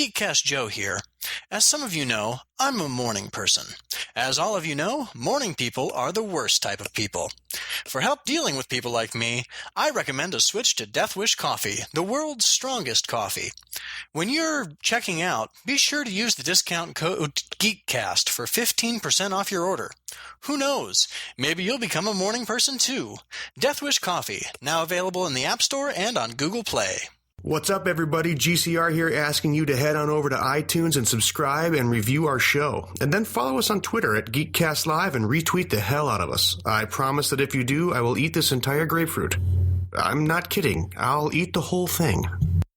Geekcast Joe here. As some of you know, I'm a morning person. As all of you know, morning people are the worst type of people. For help dealing with people like me, I recommend a switch to Death Wish Coffee, the world's strongest coffee. When you're checking out, be sure to use the discount code GeekCast for 15% off your order. Who knows? Maybe you'll become a morning person too. Death Wish Coffee, now available in the App Store and on Google Play. What's up, everybody? GCR here, asking you to head on over to iTunes and subscribe and review our show. And then follow us on Twitter at GeekCast Live and retweet the hell out of us. I promise that if you do, I will eat this entire grapefruit. I'm not kidding. I'll eat the whole thing.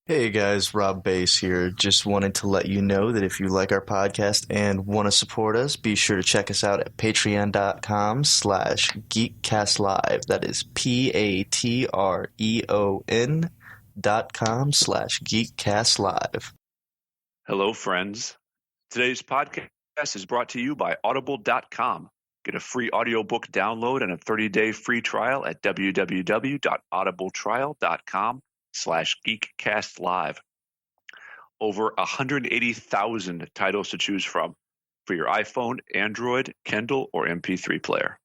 Hey guys, Rob Bass here. Just wanted to let you know that if you like our podcast and want to support us, be sure to check us out at patreon.com/geekcastlive. That is patreon.com/geekcastlive. Hello, friends. Today's podcast is brought to you by audible.com. Get a free audiobook download and a 30-day free trial at www.audibletrial.com/geekcastlive. Over 180,000 titles to choose from for your iPhone, Android, Kindle, or MP3 player.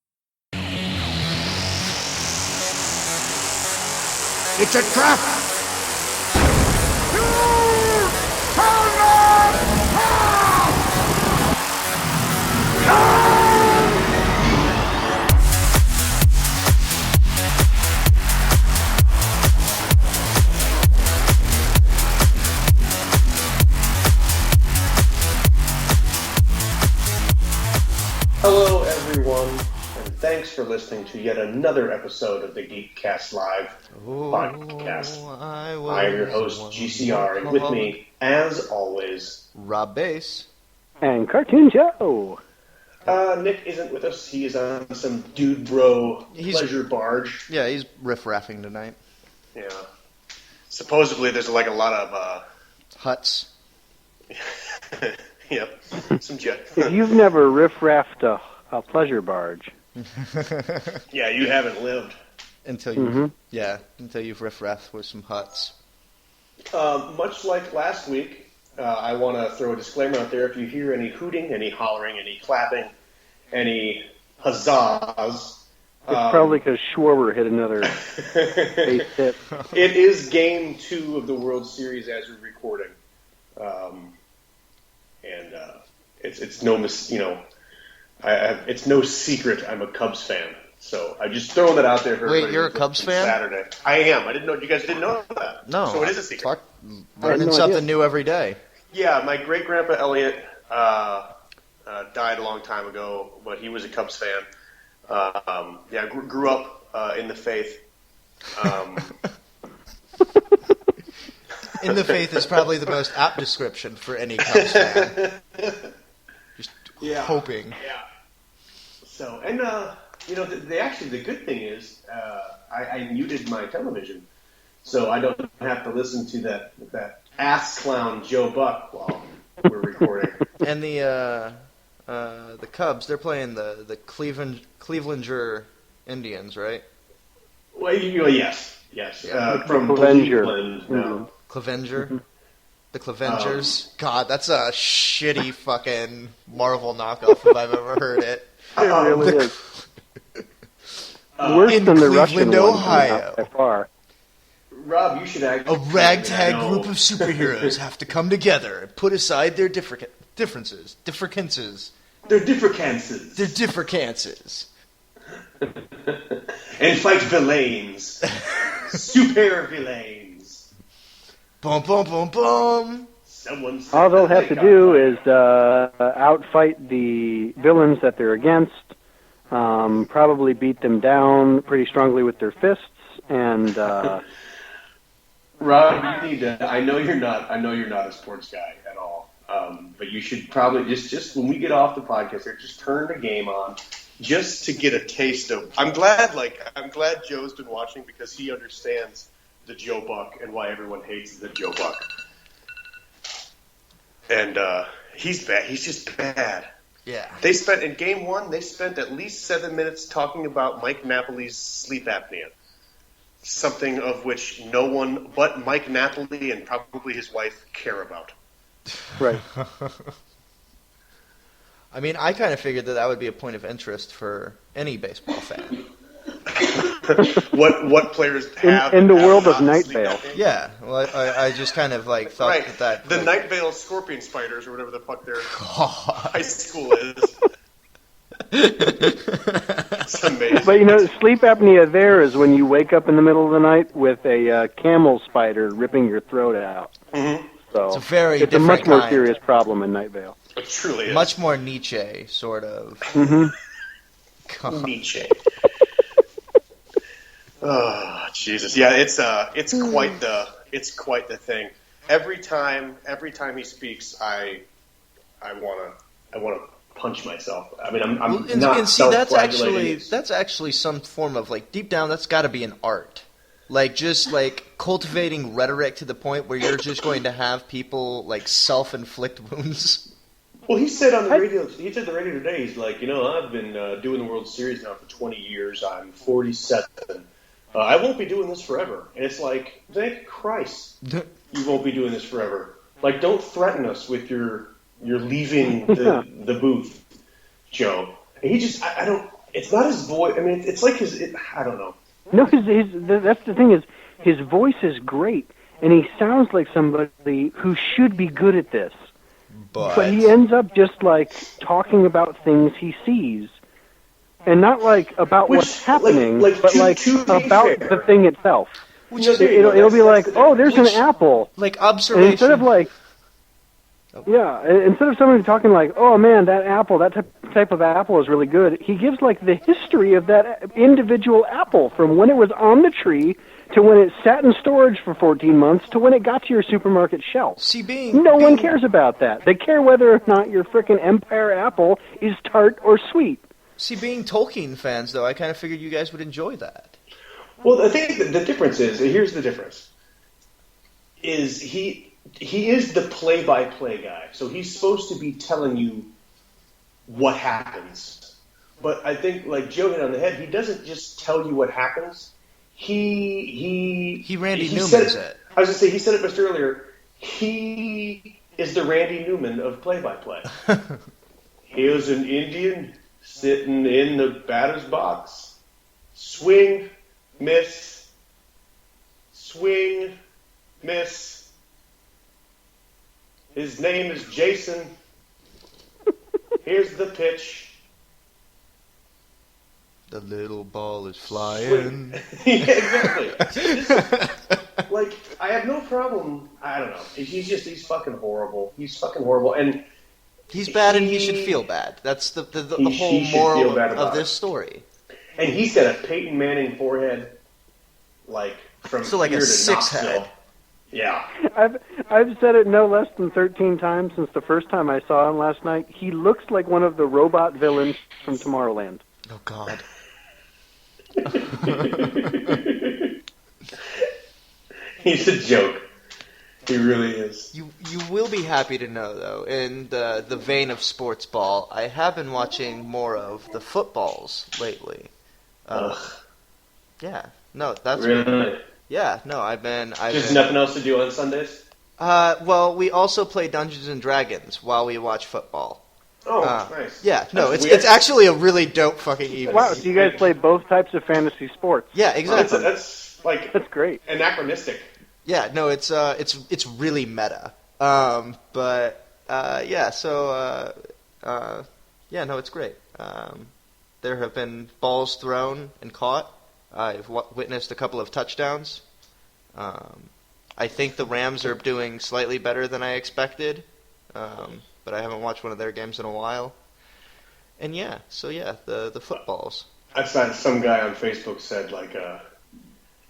It's a trap! Hello, everyone, and thanks for listening to yet another episode of the Geekcast Live podcast. I am your host, GCR, and with me, as always, Rob Bass. And Cartoon Joe. Nick isn't with us. He is on some dude bro pleasure barge. Yeah, he's riff-raffing tonight. Yeah. Supposedly there's like a lot of Huts. Yep. Some jet. If you've never riff-raffed a pleasure barge. Yeah, you haven't lived. Until you've riff-raffed with some huts. Much like last week, I want to throw a disclaimer out there. If you hear any hooting, any hollering, any clapping, any huzzahs... It's probably because Schwarber hit another base hit. It is Game 2 of the World Series as we're recording. It's no it's no secret I'm a Cubs fan. So I'm just throwing that out there for everybody. Wait, you're a Cubs fan? Saturday. I am. I didn't know. You guys didn't know that. No. So it is a secret. Learning something new every day. Yeah, my great-grandpa Elliot died a long time ago, but he was a Cubs fan. Grew up in the faith. In the faith is probably the most apt description for any Cubs fan. Just hoping. Yeah. So, and the good thing is, I muted my television, so I don't have to listen to that ass clown Joe Buck while we're recording. And the Cubs, they're playing the Clevelander Indians, right? Well, yes. Yeah. From Clevenger. Cleveland, no. Clevenger? Mm-hmm. The Clevengers? God, that's a shitty fucking Marvel knockoff if I've ever heard it. It really is. Worse in than the Cleveland, Russian Ohio. one by far. Rob, you should actually... A ragtag group of superheroes have to come together and put aside their differences. They're differences. And fight villains. Super villains. Boom, boom, boom, boom. All they'll have to do is outfight the villains that they're against, probably beat them down pretty strongly with their fists, and... Rob, you need to... I know you're not a sports guy at all, but you should probably just when we get off the podcast here, just turn the game on, just to get a taste of... I'm glad Joe's been watching because he understands the Joe Buck and why everyone hates the Joe Buck. And he's bad. He's just bad. Yeah. In Game 1, they spent at least 7 minutes talking about Mike Napoli's sleep apnea. Something of which no one but Mike Napoli and probably his wife care about. Right. I mean, I kind of figured that would be a point of interest for any baseball fan. what players have in the have world of not Night sleep Vale. apnea. Yeah, well, I just kind of like thought Right. that The like, Night Vale scorpion spiders or whatever the fuck their high school is. It's amazing. But sleep apnea there is when you wake up in the middle of the night with a camel spider ripping your throat out. Mm-hmm. So it's a very it's a different much more kind. serious problem in Night Vale. It truly is. Much more Nietzsche, sort of. Mm-hmm. Nietzsche. Oh Jesus! Yeah, it's quite the thing. Every time he speaks, I wanna punch myself. I mean, I'm not and see, that's self-flagelating. actually some form of like deep down. That's got to be an art. Like just like cultivating rhetoric to the point where you're just going to have people like self-inflict wounds. Well, he said on the radio. He said the radio today. He's like, I've been doing the World Series now for 20 years. I'm 47. I won't be doing this forever. And it's like, thank Christ, you won't be doing this forever. Like, don't threaten us with your leaving the booth, Joe. And he just, I don't. It's not his voice. I mean, it's like I don't know. No, that's the thing is his voice is great, and he sounds like somebody who should be good at this. But he ends up just like talking about things he sees, and not like about what's happening, but like about the thing itself. It'll be like, oh, there's an apple. Like observation. And instead of like, instead of somebody talking like, oh man, that apple, that type of apple is really good, he gives like the history of that individual apple from when it was on the tree to when it sat in storage for 14 months to when it got to your supermarket shelf. See, no one cares about that. They care whether or not your frickin' Empire apple is tart or sweet. See, being Tolkien fans, though, I kind of figured you guys would enjoy that. Well, I think the difference is, here's the difference, is he is the play-by-play guy. So he's supposed to be telling you what happens. But I think, like Joe hit on the head, he doesn't just tell you what happens. He Randy Newman's it. I was going to say, he said it just earlier. He is the Randy Newman of play-by-play. He was an Indian sitting in the batter's box. Swing, miss. Swing, miss. His name is Jason. Here's the pitch. The little ball is flying. Yeah, exactly. Like, I have no problem. I don't know. He's fucking horrible. He's fucking horrible. And he's bad and he should feel bad. That's the whole moral of this story. And he's got a Peyton Manning forehead, like, from like here a to 6 Knoxville. head. Yeah. I've said it no less than 13 times since the first time I saw him last night. He looks like one of the robot villains from Tomorrowland. Oh, God. He's a joke. He really is. You will be happy to know, though, in the vein of sports ball, I have been watching more of the footballs lately. Yeah, no, that's really. Yeah, no, I've been. There's nothing else to do on Sundays. Well, we also play Dungeons and Dragons while we watch football. Oh, nice. Yeah, no, it's actually a really dope fucking evening. Wow, so you guys play both types of fantasy sports. Yeah, exactly. That's great. Anachronistic. Yeah, no, it's really meta. But yeah, so yeah, no, it's great. There have been balls thrown and caught. I've witnessed a couple of touchdowns. I think the Rams are doing slightly better than I expected, but I haven't watched one of their games in a while. And yeah, so yeah, the footballs. I saw some guy on Facebook said, like,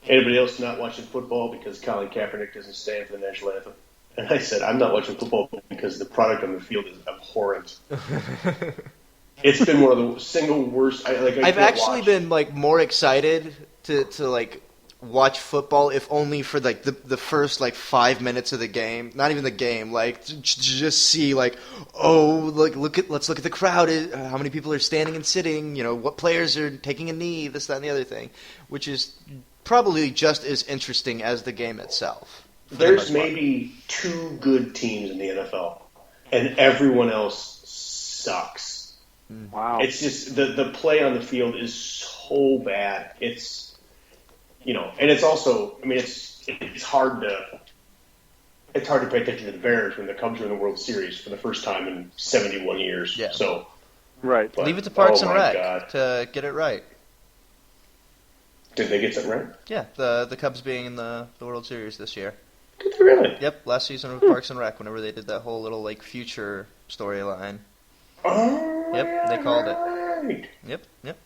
anybody else not watching football because Colin Kaepernick doesn't stand for the national anthem? And I said, I'm not watching football because the product on the field is abhorrent. It's been one of the single worst. I've actually been like more excited to like watch football, if only for like the first like 5 minutes of the game. Not even the game, like to just see like, oh, let's look at the crowd. How many people are standing and sitting? You know, what players are taking a knee? This, that, and the other thing, which is probably just as interesting as the game itself. There's maybe 2 good teams in the NFL, and everyone else sucks. Wow. It's just the play on the field is so bad. It's and it's also, I mean, it's hard to pay attention to the Bears when the Cubs are in the World Series for the first time in 71 years. Yeah. So Right. Leave it to Parks and Rec God. to get it right. Did they get something right? Yeah, the Cubs being in the World Series this year. Did they really? Yep, last season of Parks and Rec, whenever they did that whole little future storyline. Oh, Yep, they called it. right. Yep.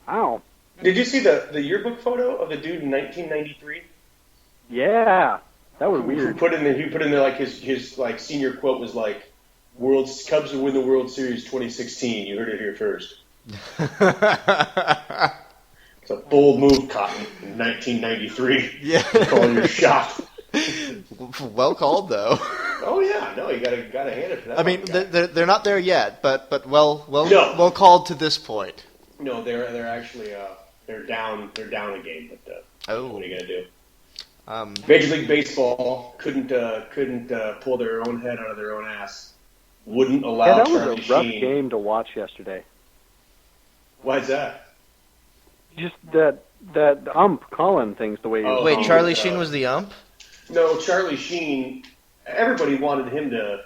Wow. Did you see the yearbook photo of the dude in 1993? Yeah. That was Who weird. put in there like his like senior quote was like, Cubs will win the World Series 2016. You heard it here first. It's a bold move, Cotton, in 1993. Yeah. Call your shot. Well called, though. Oh yeah, no, you gotta hand it to that. I mean, guy. they're not there yet, but well No. well called to this point. No, they're actually they're down a game, but what are you gonna do? Major League Baseball couldn't pull their own head out of their own ass. Wouldn't allow Yeah, that Charlie was a rough Sheen. game to watch yesterday. Why's that? Just that calling things the way he was. Oh, Wait, he Charlie was, Sheen was the ump? No, Charlie Sheen. Everybody wanted him to.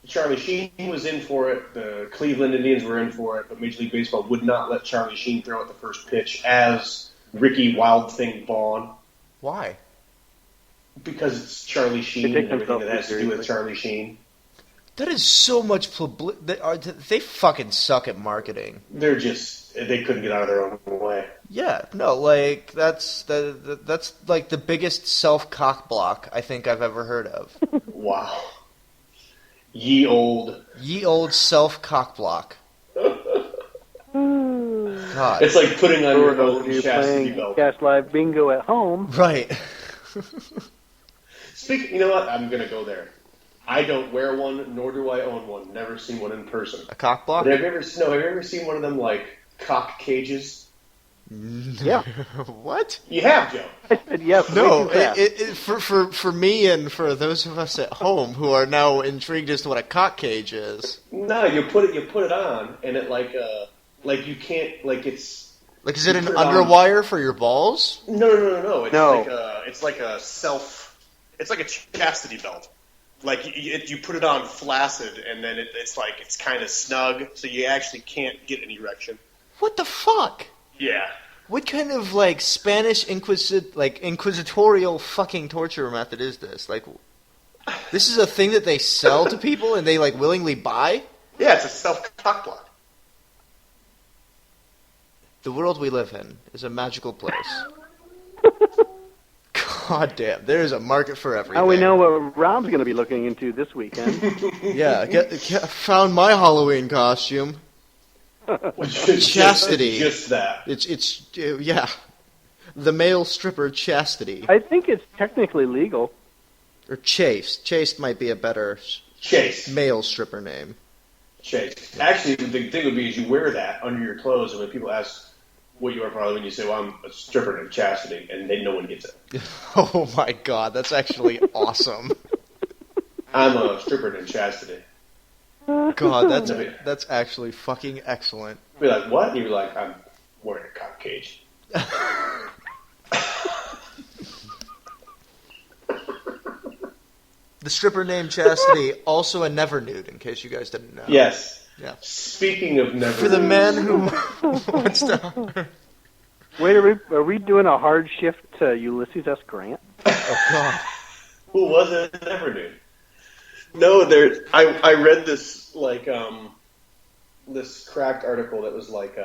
Charlie Sheen was in for it. The Cleveland Indians were in for it, but Major League Baseball would not let Charlie Sheen throw at the first pitch as Ricky Wild Thing Vaughn. Why? Because it's Charlie Sheen They and take everything themselves that has to do seriously. with Charlie Sheen. That is so much publicity. They fucking suck at marketing. They couldn't get out of their own way. Yeah, no, that's like the biggest self-cock block I think I've ever heard of. Wow. Ye old. Self-cock block. God. It's like putting on For your those of own you chastity playing belt. Cast Live Bingo at home. Right. You know what? I'm going to go there. I don't wear one, nor do I own one. Never seen one in person. A cock block? But have you ever seen one of them, like, cock cages? Yeah. What? You have, Joe. I said yes. No, way too fast. for me and for those of us at home who are now intrigued as to what a cock cage is. No, you put it on, and it you can't, it's... Like, is it an put it on- underwire for your balls? No. It's No. It's like a chastity belt. Like you put it on flaccid, and then it's kind of snug, so you actually can't get an erection. What the fuck? Yeah. What kind of Spanish inquisitorial fucking torture method is this? Like, this is a thing that they sell to people and they willingly buy? Yeah, it's a self-cock block. The world we live in is a magical place. God damn, there is a market for everything. Now we know what Rob's going to be looking into this weekend. Yeah, found my Halloween costume. Chastity. Just that. It's yeah, the male stripper Chastity I think it's technically legal. or Chaste. Chaste might be a better Chase. male stripper name. Chase. Actually, the thing would be is you wear that under your clothes, and when people ask what you are for Halloween, you say, well, I'm a stripper named Chastity, and then no one gets it. Oh my god, that's actually awesome. I'm a stripper named Chastity. God, that's actually fucking excellent. Be like, what? And you're like, I'm wearing a cock cage. The stripper named Chastity, also a never nude, in case you guys didn't know. Yes. Yeah. Speaking of never. For the man who wants to. Wait, are we doing a hard shift to Ulysses S. Grant? Oh god. Who was it? Never knew. No, I read this this cracked article that was like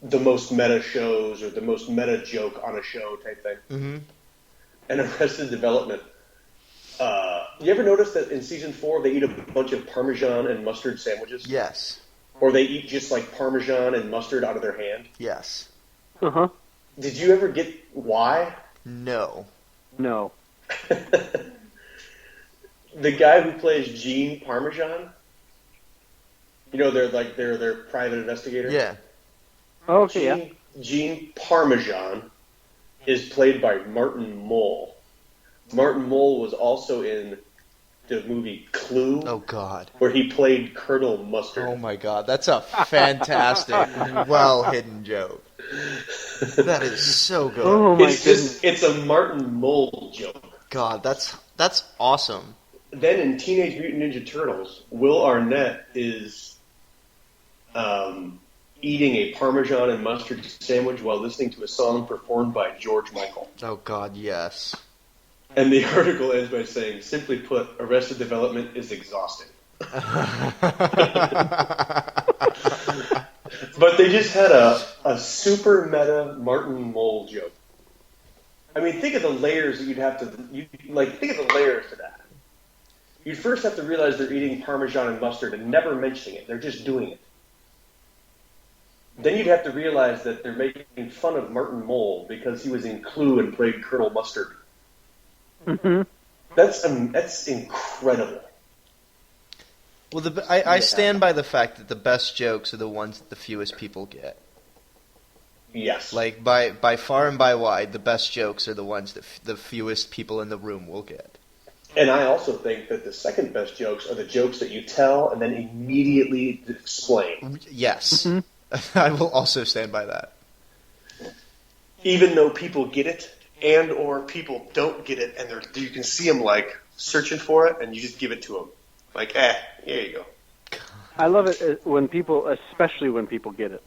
the most meta shows or the most meta joke on a show type thing. Mm-hmm. And Arrested Development. You ever notice that in season 4 they eat a bunch of Parmesan and mustard sandwiches? Yes. Or they eat just Parmesan and mustard out of their hand? Yes. Uh-huh. Did you ever get why? No. No. The guy who plays Gene Parmesan, they're their private investigator. Yeah. Okay, yeah. Gene Parmesan is played by Martin Mull. Martin Mull was also in the movie Clue. Oh, God. Where he played Colonel Mustard. Oh, my God. That's a fantastic, well-hidden joke. That is so good. Oh, my goodness. It's a Martin Mull joke. God, that's awesome. Then in Teenage Mutant Ninja Turtles, Will Arnett is eating a Parmesan and mustard sandwich while listening to a song performed by George Michael. Oh, God, yes. And the article ends by saying, simply put, Arrested Development is exhausting. But they just had a super meta Martin Mull joke. I mean, think of the layers that you'd have to... think of the layers to that. You'd first have to realize they're eating Parmesan and mustard and never mentioning it. They're just doing it. Then you'd have to realize that they're making fun of Martin Mull because he was in Clue and played Colonel Mustard. Mm-hmm. That's incredible. Well, I stand by the fact that the best jokes are the ones that the fewest people get. Yes. Like, by far and by wide, the best jokes are the ones that the fewest people in the room will get. And I also think that the second best jokes are the jokes that you tell and then immediately explain. Yes. Mm-hmm. I will also stand by that. Even though people get it, and or people don't get it, and you can see them, searching for it, and you just give it to them. Here you go. I love it when people, especially when people get it.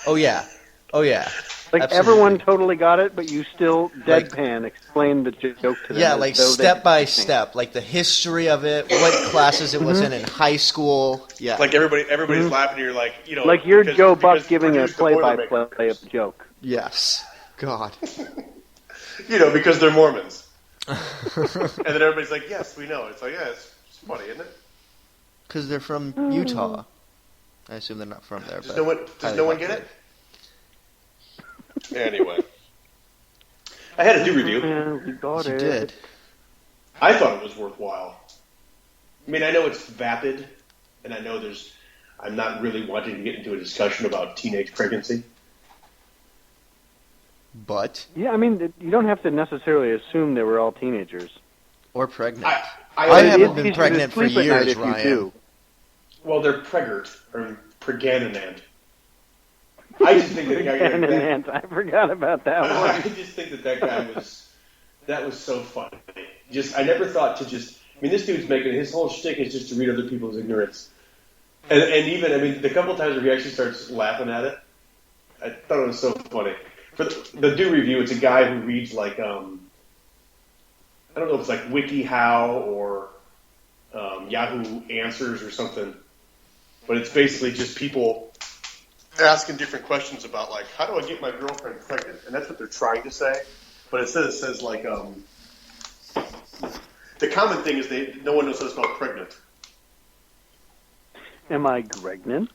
Oh, yeah. Oh, yeah. Absolutely. Everyone totally got it, but you still deadpan explain the joke to them. Yeah, step by step, the history of it, what classes it was in high school. Yeah. Everybody's laughing, and you're like you're Joe Buck giving a play-by-play of a joke. Yes. God. Because they're Mormons. And then everybody's like, yes, we know. It's it's funny, isn't it? Because they're from Utah. I assume they're not from there. Does no one get it? Anyway. I had a do review. Yeah, we got You it. did. I thought it was worthwhile. I mean, I know it's vapid, and I know I'm not really wanting to get into a discussion about teenage pregnancy. But? Yeah, I mean, you don't have to necessarily assume they were all teenagers. Or pregnant. I haven't been pregnant for years, Ryan. Well, they're preggert, or pregnant. I just think that guy... I forgot about that one. I just think that guy was so funny. I never thought to just... I mean, this dude's his whole shtick is just to read other people's ignorance. And even, the couple times where he actually starts laughing at it, I thought it was so funny. For the do review, it's a guy who reads I don't know if it's WikiHow or Yahoo Answers or something, but it's basically just people asking different questions about how do I get my girlfriend pregnant, and that's what they're trying to say. But it says the common thing is no one knows how to spell pregnant. Am I pregnant?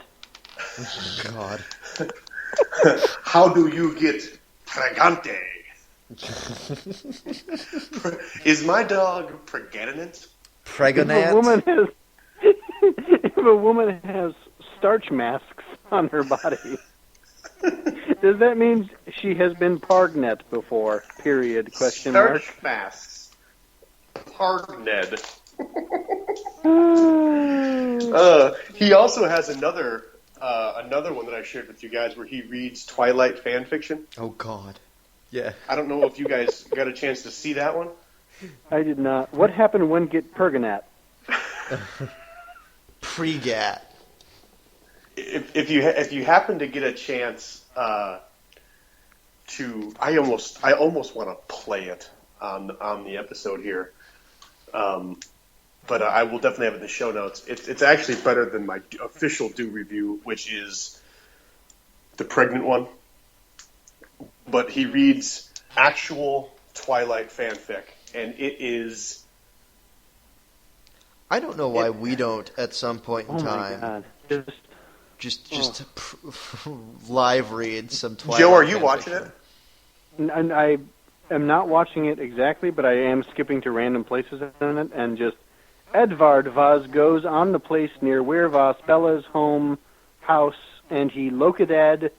Oh, God. How do you get pregante? Is my dog pregnant? Pregnant? If a woman has starch masks on her body, does that mean she has been pargnet before? Period. Question mark. Starch masks. Pargned. He also has another one that I shared with you guys where he reads Twilight fan fiction. Oh, God. Yeah. I don't know if you guys got a chance to see that one. I did not. What happened when get pergonat? Pregat. If you happen to get a chance I almost want to play it on the episode here. But I will definitely have it in the show notes. It's actually better than my official do review, which is the pregnant one. But he reads actual Twilight fanfic, and it is... I don't know why we don't, at some point in time, my God. just live read some Twilight Joe, are you fanfiction. watching it? And I am not watching it exactly, but I am skipping to random places in it, and just Edvard Vaz goes on the place near where Vas Bella's house, and he looked at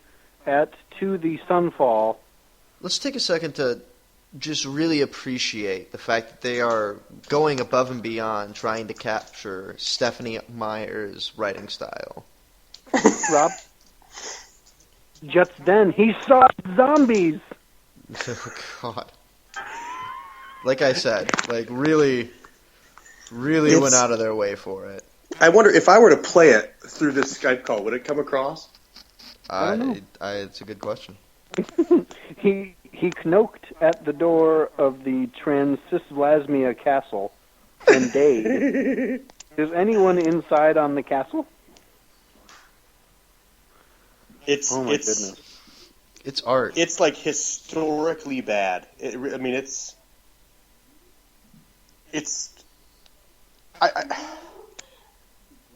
to the sunfall, let's take a second to just really appreciate the fact that they are going above and beyond trying to capture Stephanie Meyer's writing style. Rob, just then he saw zombies. Oh, God. Like I said, really went out of their way for it. I wonder if I were to play it through this Skype call, would it come across? I don't know. It's a good question. He knocked at the door of the Transylvania castle and died. Is anyone inside on the castle? Oh my goodness. It's art. It's like historically bad. I'm going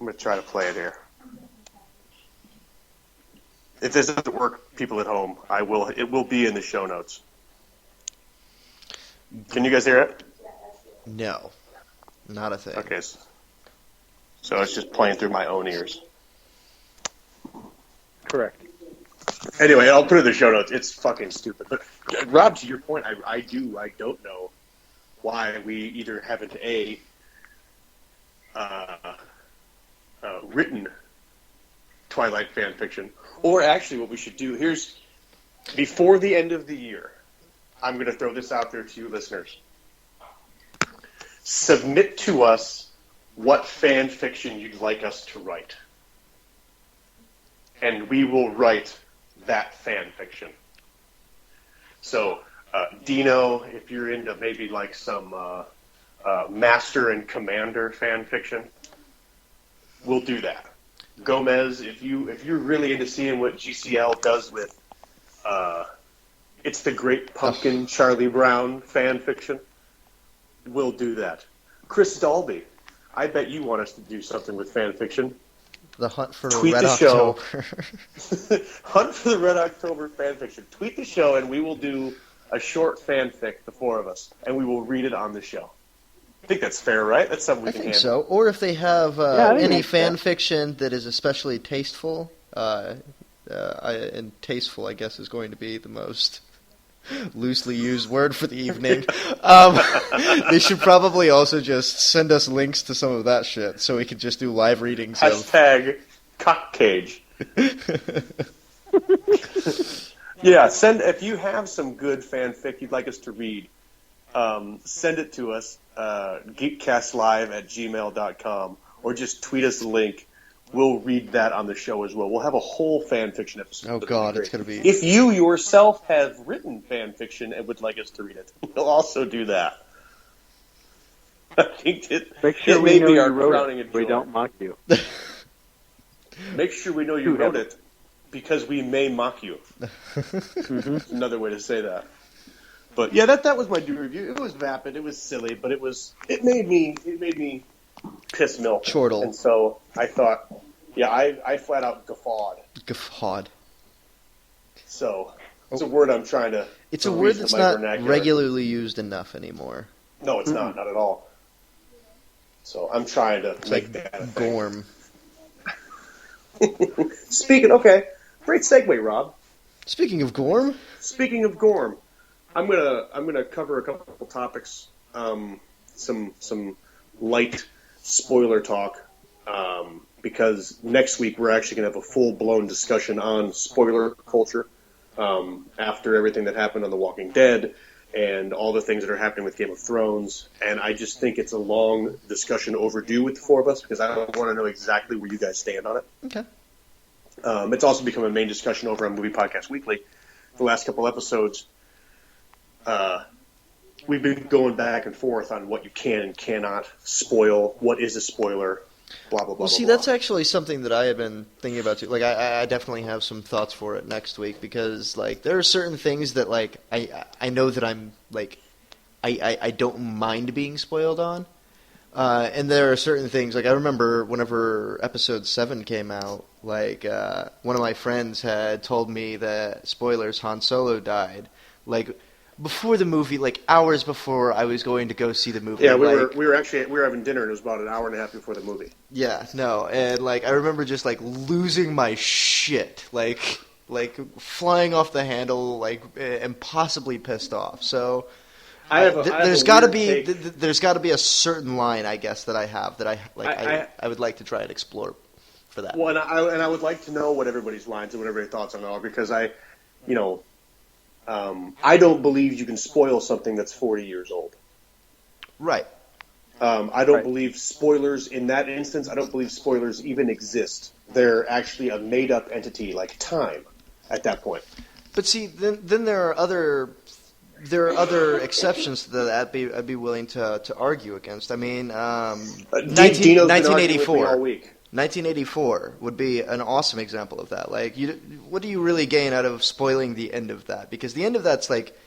to try to play it here. If this doesn't work, people at home, it will be in the show notes. Can you guys hear it? No, not a thing. Okay, so it's just playing through my own ears. Correct. Anyway, I'll put it in the show notes. It's fucking stupid. But Rob, to your point, I don't know why we either haven't written Twilight fan fiction, or actually what we should do, before the end of the year, I'm going to throw this out there to you listeners. Submit to us what fan fiction you'd like us to write. And we will write that fan fiction. So, Dino, if you're into maybe like some Master and Commander fan fiction, we'll do that. Gomez, if you're really into seeing what GCL does with It's the Great Pumpkin, Charlie Brown fan fiction, we'll do that. Chris Dalby, I bet you want us to do something with fan fiction. The Hunt for Tweet Red the show. October. Hunt for the Red October fan fiction. Tweet the show, and we will do a short fanfic, the four of us, and we will read it on the show. I think that's fair, right? That's something we can handle. So. Or if they have any fan fiction that is especially tasteful, and tasteful, I guess, is going to be the most loosely used word for the evening. They should probably also just send us links to some of that shit so we could just do live readings. Hashtag cockcage. Yeah, if you have some good fanfic you'd like us to read, send it to us, geekcastlive@gmail.com, or just tweet us a link. We'll read that on the show as well. We'll have a whole fan fiction episode. Oh, God, it's going to be... If you yourself have written fan fiction and would like us to read it, we'll also do that. I think Make sure it may we know be you our wrote crowning it. joy. We don't mock you. Make sure we know you wrote it, because we may mock you. That's another way to say that. But yeah, that was my do review. It was vapid, it was silly, but it made me piss milk. Chortle. And so I thought, yeah, I flat out guffawed. Guffawed. So it's a word I'm trying to. It's a word that's not regularly used enough anymore. No, it's not at all. So I'm trying to make that a thing. Gorm. Okay, great segue, Rob. Speaking of Gorm, I'm gonna cover a couple topics, some light spoiler talk, because next week we're actually gonna have a full blown discussion on spoiler culture, after everything that happened on The Walking Dead and all the things that are happening with Game of Thrones, and I just think it's a long discussion overdue with the four of us, because I want to know exactly where you guys stand on it. Okay. It's also become a main discussion over on Movie Podcast Weekly. The last couple episodes, we've been going back and forth on what you can and cannot spoil, what is a spoiler, blah, blah, blah. Well, see, that's actually something that I have been thinking about, too. Like, I definitely have some thoughts for it next week, because, like, there are certain things that, like, I know that I'm, like, I don't mind being spoiled on. And there are certain things, like, I remember whenever Episode 7 came out, like, one of my friends had told me that, spoilers, Han Solo died, like, before the movie, like, hours before I was going to go see the movie. Yeah, we were having dinner, and it was about an hour and a half before the movie. Yeah, no, and, like, I remember just, like, losing my shit, like, like flying off the handle, like impossibly pissed off. So there's got to be a certain line, I guess, that I have that I would like to try and explore for that. Well, and I would like to know what everybody's lines and what everybody's thoughts on it are, because I don't believe you can spoil something that's 40 years old. Right. I don't believe spoilers in that instance. I don't believe spoilers even exist. They're actually a made-up entity like time at that point. But see, then there are other exceptions to that I'd be willing to argue against. I mean, 1984. 1984 would be an awesome example of that. Like, what do you really gain out of spoiling the end of that? Because the end of that's like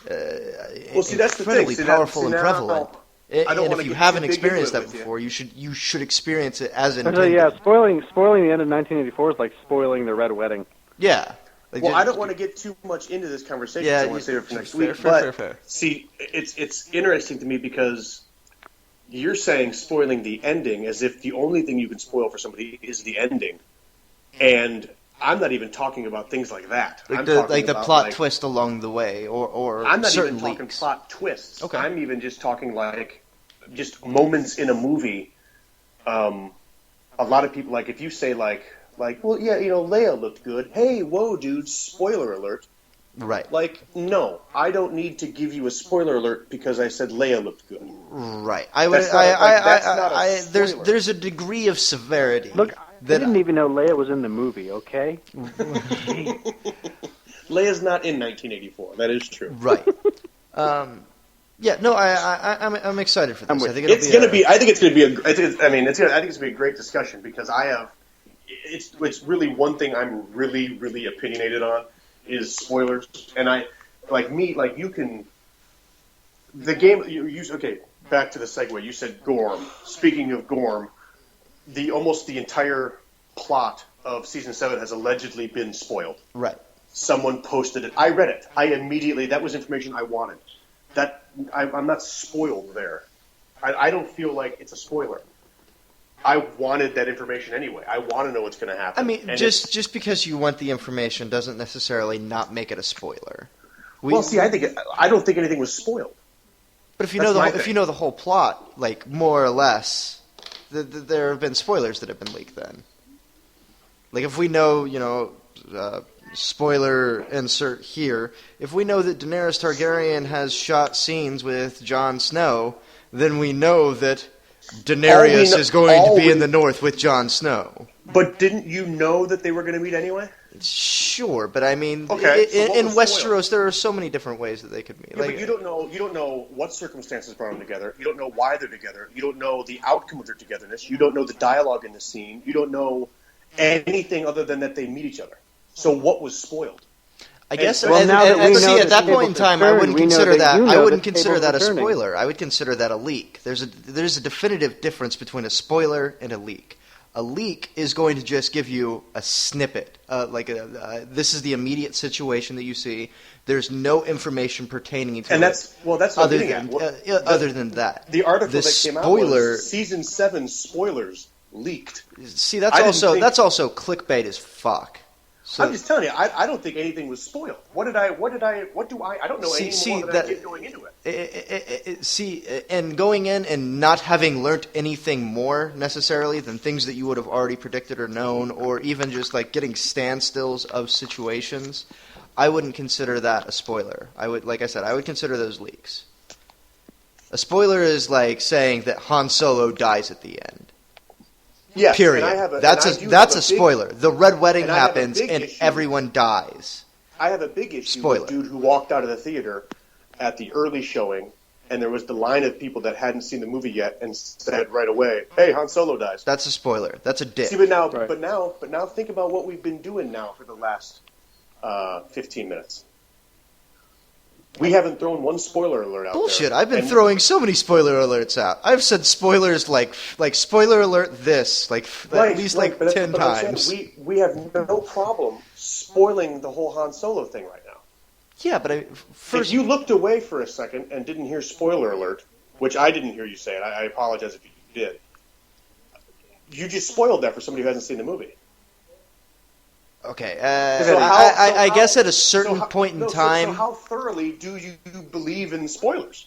incredibly powerful and prevalent. And if you haven't experienced that before, you should experience it as intended. Yeah, spoiling the end of 1984 is like spoiling the Red Wedding. Yeah. Like, I don't want to get too much into this conversation. Yeah, so I want to save it for next week. Fair. See, it's interesting to me because you're saying spoiling the ending as if the only thing you can spoil for somebody is the ending, and I'm not even talking about things like that. Like the plot twist along the way, or I'm not certain even talking leaks. Plot twists. Okay. I'm even just talking like just moments in a movie. A lot of people, like, if you say like, well, yeah, Leia looked good. Hey, whoa, dude! Spoiler alert. Right. Like, no, I don't need to give you a spoiler alert because I said Leia looked good. Right. There's a degree of severity. Look, I didn't even know Leia was in the movie. Okay. Leia's not in 1984. That is true. Right. Yeah. No, I'm excited for this. I think it's going to be. I think it's going to be I think it's going to be a great discussion because it's really one thing I'm really, really opinionated on is spoilers. And you can, the game, okay, back to the segue. You said Gorm. Speaking of Gorm, almost the entire plot of season 7 has allegedly been spoiled. Right. Someone posted it. I read it. That was information I wanted. I'm not spoiled there. I don't feel like it's a spoiler. I wanted that information anyway. I want to know what's going to happen. I mean, just because you want the information doesn't necessarily not make it a spoiler. I don't think anything was spoiled. But if you know the whole plot, like more or less, there have been spoilers that have been leaked. Then, like if we know, spoiler insert here. If we know that Daenerys Targaryen has shot scenes with Jon Snow, then we know that Daenerys is going to be in the north with Jon Snow. But didn't you know that they were going to meet anyway? Sure, but I mean, okay, in Westeros, there are so many different ways that they could meet. Yeah, but you don't know what circumstances brought them together. You don't know why they're together. You don't know the outcome of their togetherness. You don't know the dialogue in the scene. You don't know anything other than that they meet each other. So what was spoiled? I guess. At that point in time, I wouldn't consider that. I wouldn't consider that a spoiler. I would consider that a leak. There's a definitive difference between a spoiler and a leak. A leak is going to just give you a snippet, this is the immediate situation that you see. There's no information pertaining to it. Other than that. The article that came out was season 7 spoilers leaked. See, that's also clickbait as fuck. So, I'm just telling you, I don't think anything was spoiled. I don't know any more than I did going into it. And going in and not having learned anything more necessarily than things that you would have already predicted or known, or even just like getting standstills of situations, I wouldn't consider that a spoiler. I would consider those leaks. A spoiler is like saying that Han Solo dies at the end. Yes, period. That's a spoiler. The Red Wedding happens and everyone dies. I have a big issue with the dude who walked out of the theater at the early showing, and there was the line of people that hadn't seen the movie yet and said right away, "Hey, Han Solo dies." That's a spoiler. That's a dick. See, but now think about what we've been doing now for the last 15 minutes. We haven't thrown one spoiler alert out there. Bullshit, I've been throwing so many spoiler alerts out. I've said spoilers like spoiler alert this, at least 10 times. We have no problem spoiling the whole Han Solo thing right now. Yeah, but if you looked away for a second and didn't hear spoiler alert, which I didn't hear you say it, I apologize if you did, you just spoiled that for somebody who hasn't seen the movie. Okay. I guess at a certain point in time. So how thoroughly do you believe in spoilers?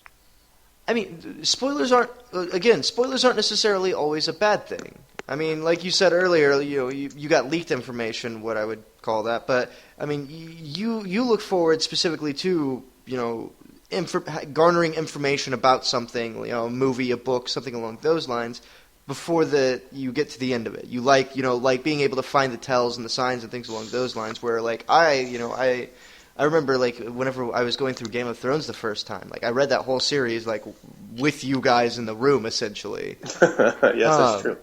I mean, spoilers aren't necessarily always a bad thing. I mean, like you said earlier, you got leaked information, what I would call that. But I mean, you look forward specifically to garnering information about something, a movie, a book, something along those lines, before you get to the end of it. You like being able to find the tells and the signs and things along those lines. Where like I remember like whenever I was going through Game of Thrones the first time, like I read that whole series like with you guys in the room essentially. Yes, that's true.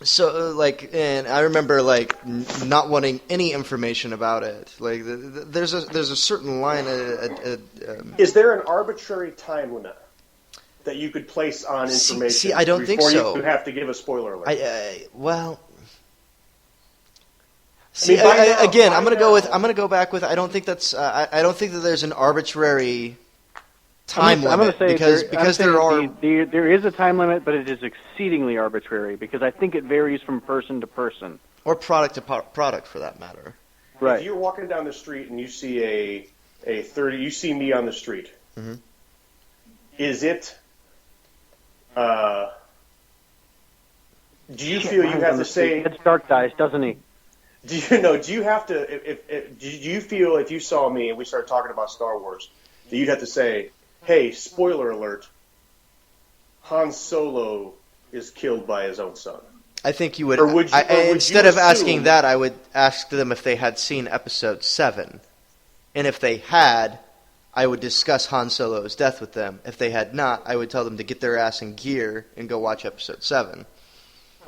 So and I remember like not wanting any information about it. Like there's a certain line. Is there an arbitrary time limit that you could place on information? See, I don't think so. Before you have to give a spoiler alert. Well. See, again, I'm gonna go back with. I don't think that's. I don't think that there's an arbitrary time limit. I'm going to say because there is a time limit, but it is exceedingly arbitrary because I think it varies from person to person or product to product for that matter. Right. If you're walking down the street and you see you see me on the street. Mm-hmm. Is it? Do you feel you have to say? It's Dark Dice, doesn't he? Do you have to? Do you feel if you saw me and we started talking about Star Wars, that you'd have to say, "Hey, spoiler alert! Han Solo is killed by his own son." I think you would. Or would you, instead of asking that, I would ask them if they had seen Episode 7, and if they had, I would discuss Han Solo's death with them. If they had not, I would tell them to get their ass in gear and go watch Episode 7.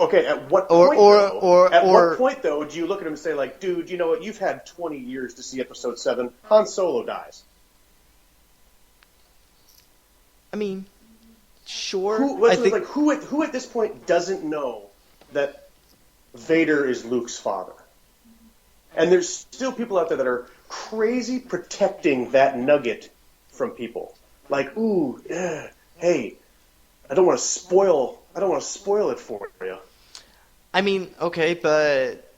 Okay, at what point, what point, though, do you look at him and say, like, dude, you know what, you've had 20 years to see Episode 7, Han Solo dies? I mean, sure. Who at this point doesn't know that Vader is Luke's father? And there's still people out there that are crazy protecting that nugget from people. Like, ooh, hey, I don't want to spoil it for you. I mean, okay, but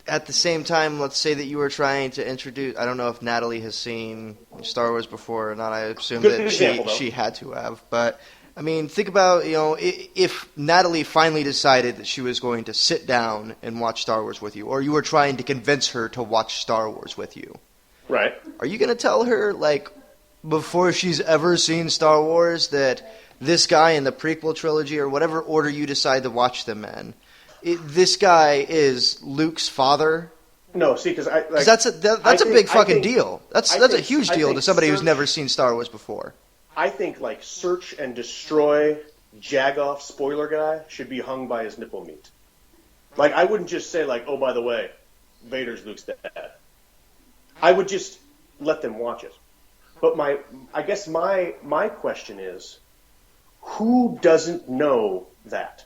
at the same time, let's say that you were trying to introduce. I don't know if Natalie has seen Star Wars before or not. I assume that she had to have. But I mean, think about if Natalie finally decided that she was going to sit down and watch Star Wars with you, or you were trying to convince her to watch Star Wars with you. Right. Are you going to tell her like before she's ever seen Star Wars that this guy in the prequel trilogy, or whatever order you decide to watch them in, this guy is Luke's father? No, see, because that's a big fucking deal. That's a huge deal to somebody who's never seen Star Wars before. I think like search and destroy Jagoff spoiler guy should be hung by his nipple meat. Like I wouldn't just say like, oh, by the way, Vader's Luke's dad. I would just let them watch it. But I guess my question is, who doesn't know that?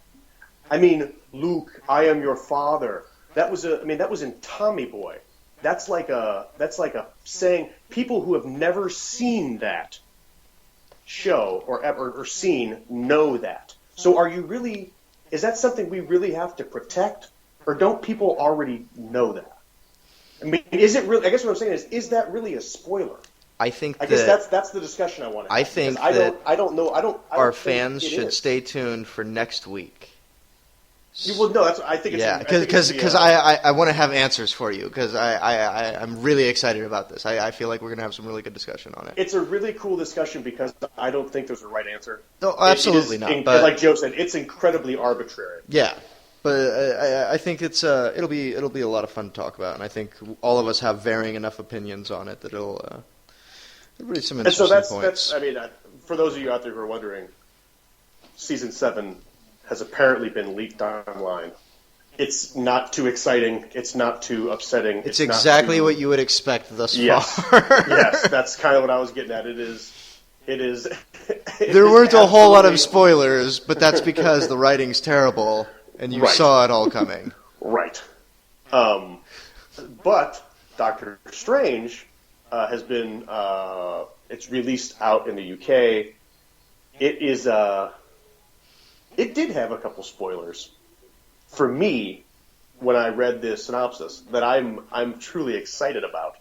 I mean, Luke, I am your father. That was in Tommy Boy. That's like a saying. People who have never seen that show or seen know that. So are you really? Is that something we really have to protect, or don't people already know that? I mean, is it really? I guess what I'm saying is that really a spoiler? I think that's the discussion I want to have. I think I don't know. Our fans should stay tuned for next week. Well, no, I think it's because I want to have answers for you because I'm really excited about this. I feel like we're gonna have some really good discussion on it. It's a really cool discussion because I don't think there's a right answer. No, absolutely not. But like Joe said, it's incredibly arbitrary. Yeah. But I think it'll be a lot of fun to talk about, and I think all of us have varying enough opinions on it that it'll be some interesting points. That's. I mean, for those of you out there who are wondering, season 7 has apparently been leaked online. It's not too exciting. It's not too upsetting. It's exactly what you would expect thus far. Yes, that's kind of what I was getting at. It is. There weren't a whole lot of spoilers, but that's because the writing's terrible. And you saw it all coming. Right. But Doctor Strange has been, it's released out in the UK. It did have a couple spoilers. For me, when I read this synopsis that I'm truly excited about.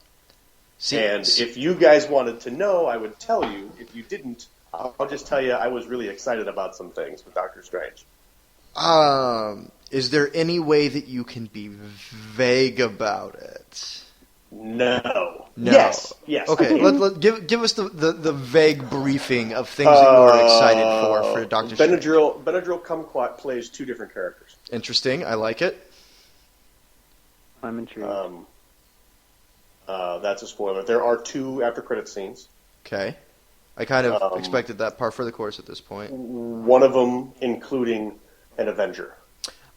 And if you guys wanted to know, I would tell you. If you didn't, I'll just tell you I was really excited about some things with Doctor Strange. Is there any way that you can be vague about it? No. Yes. Okay, give us the vague briefing of things that you are excited for Doctor Strange. Benadryl Kumquat plays two different characters. Interesting. I like it. I'm intrigued. That's a spoiler. There are two after-credit scenes. Okay. I kind of expected that part for the course at this point. One of them including an Avenger.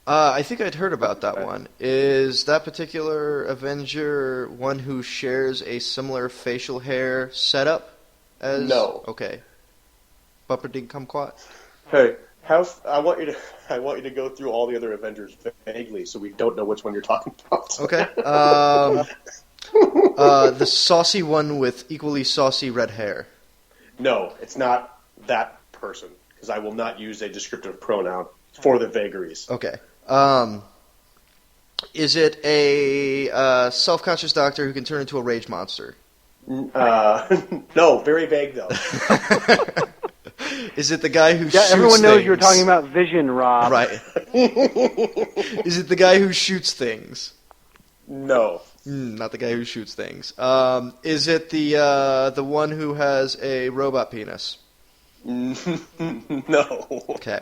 I think I'd heard about that one. Is that particular Avenger one who shares a similar facial hair setup as... No. Okay. Bumperding Kumquat? Hey, I want you to go through all the other Avengers vaguely so we don't know which one you're talking about. Okay. The saucy one with equally saucy red hair. No, it's not that person, because I will not use a descriptive pronoun for the vagaries. Okay. Is it a self-conscious doctor who can turn into a rage monster? No, very vague, though. Is it the guy who shoots everyone knows things? you're talking about Vision, Rob. Right. Is it the guy who shoots things? No. Not the guy who shoots things. Is it the one who has a robot penis? No. Okay.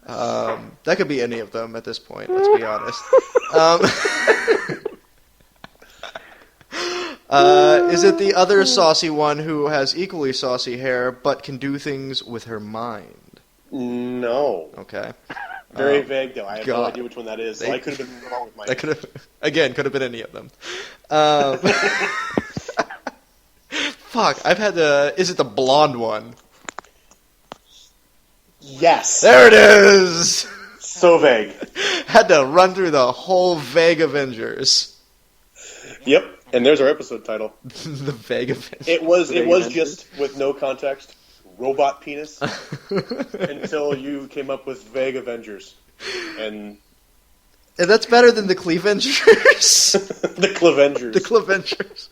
That could be any of them at this point, let's be honest. Is it the other saucy one who has equally saucy hair but can do things with her mind? No. Okay. Very vague, though. I have no idea which one that is. So I could have been wrong with my... That could have been any of them. Fuck, I've had the... Is it the blonde one? Yes. There it is! So vague. Had to run through the whole vague Avengers. Yep, and there's our episode title. The vague Avengers. It was just, with no context, robot penis, until you came up with vague Avengers. And that's better than the Clevengers. The Clevengers. The Clevengers.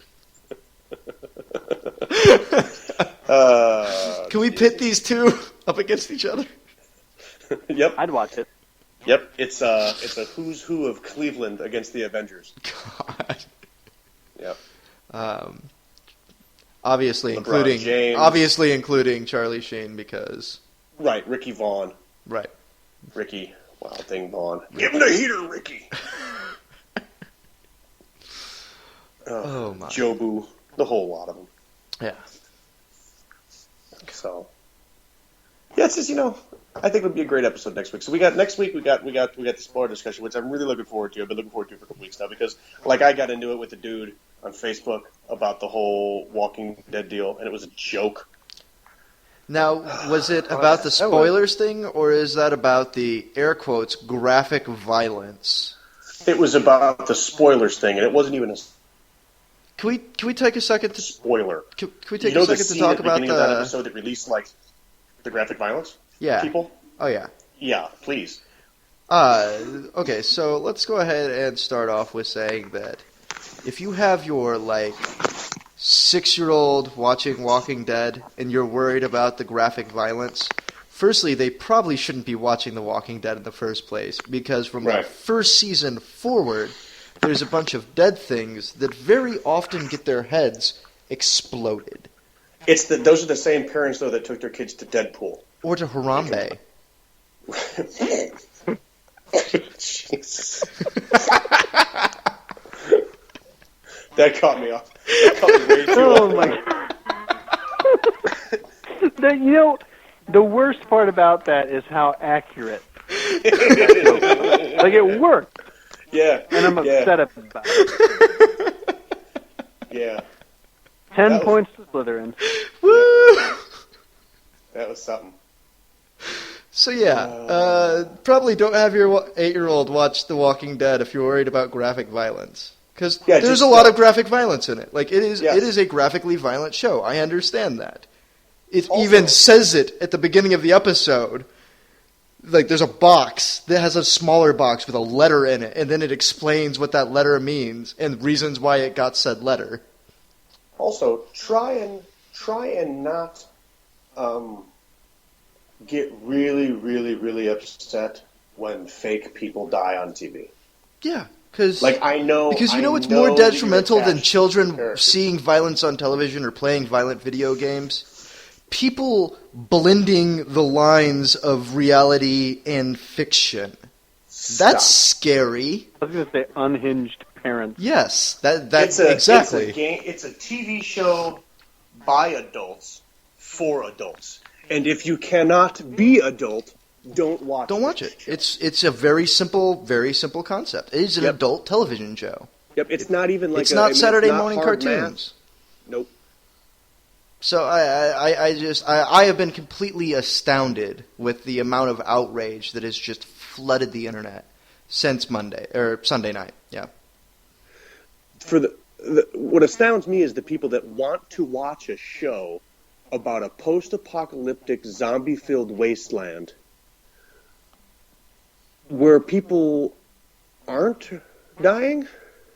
Can we pit these two up against each other? Yep. I'd watch it. Yep. It's a who's who of Cleveland against the Avengers. God. Yep. Obviously including Charlie Sheen because... Right, Ricky Vaughn. Right. Ricky, Wild Thing Vaughn. Give him the heater, Ricky! Oh my. Jobu, the whole lot of them. Yeah. So, yeah, it's just, I think it would be a great episode next week. So we got the spoiler discussion, which I'm really looking forward to. I've been looking forward to it for a couple weeks now because, I got into it with a dude on Facebook about the whole Walking Dead deal, and it was a joke. Now, was it about the spoilers thing, or is that about the, air quotes, graphic violence? It was about the spoilers thing, and it wasn't even a... Can we take a second to... Spoiler. Can we take a second to talk about the... that episode that released, the graphic violence? Yeah. People? Oh, yeah. Yeah, please. Okay, so let's go ahead and start off with saying that if you have your, 6-year-old watching Walking Dead and you're worried about the graphic violence, firstly, they probably shouldn't be watching The Walking Dead in the first place, because from the first season forward, there's a bunch of dead things that very often get their heads exploded. Those are the same parents, though, that took their kids to Deadpool. Or to Harambe. Jesus. That caught me off. That caught me way too Oh my God. The worst part about that is how accurate. It worked. Yeah. And I'm upset about it. Yeah. 10 points to Slytherin. Woo! That was something. So yeah, probably don't have your 8-year-old watch The Walking Dead if you're worried about graphic violence. Because there's a lot of graphic violence in it. It is a graphically violent show. I understand that. It even says it at the beginning of the episode. like there's a box that has a smaller box with a letter in it, and then it explains what that letter means and reasons why it got said letter. Also, try and not get really, really, really upset when fake people die on TV. Yeah, because I know it's more detrimental than attached children seeing violence on television or playing violent video games. People blending the lines of reality and fiction. That's scary. I was going to say unhinged parents. Yes, that's exactly. It's a TV show by adults for adults. And if you cannot be adult, don't watch it. Don't watch it. It's a very simple concept. It is an adult television show. Yep, it's not even like it's not Saturday morning cartoons. Math. Nope. So I have been completely astounded with the amount of outrage that has just flooded the internet since Sunday night. Yeah. What astounds me is the people that want to watch a show about a post-apocalyptic zombie-filled wasteland where people aren't dying.